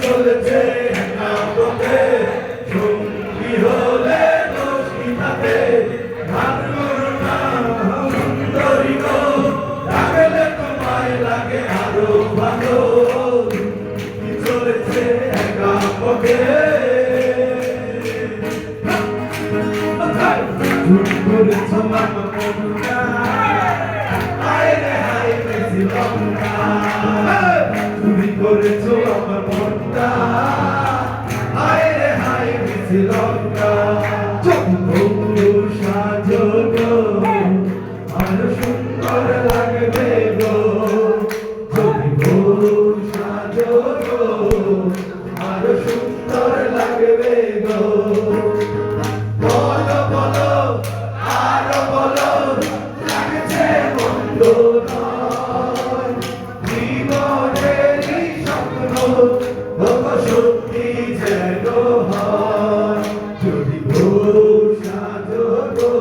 চলেছে একা পথে, সঙ্গী হলে দোষ কি তাতে? ভাগ করো না সুন্দরী গো, লাগলে তোমায় লাগে আরো ভালো। কি চলেছে একা পথে, চুপ করেছ মামা মনুরা, হায় রে হায় বেশি লঙ্কা, চুরি করেছ আমার মনটা, হায় রে হায় বেশি লঙ্কা। সাজো গো আরো সুন্দর লাগবে গো, যদি সাজো গো আরো সুন্দর লাগবে গো। বলো বলো আরো বলো, লাগছে মন্দ নয়, জীবনেরই স্বপ্ন ওগো সত্যি যেন হয়। যদি সাজো গো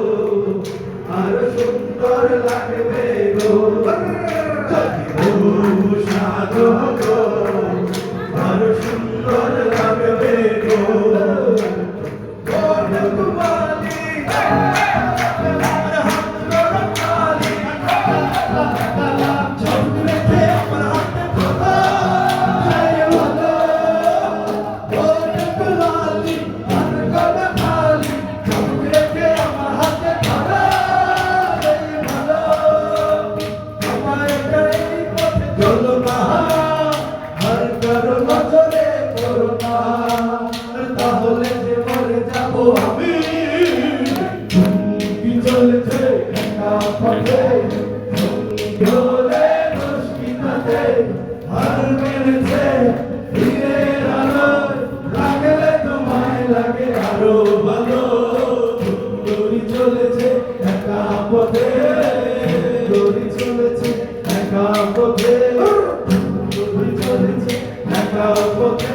আরো সুন্দর লাগবে গো, যদি সাজো গো আরো সুন্দর লাগবে গো। তাহলে যে মরে যাবো আমি। কি চলেছে একা পথে, সঙ্গী হলে দোষ কি তাতে? হার মেরেছে দিনের আলোয়, লাগলে তোমায় লাগে আরো ভালো। দড়ি চলেছে একা পথে, দড়ি চলেছে একা পথে, দড়ি চলেছে একা পথে।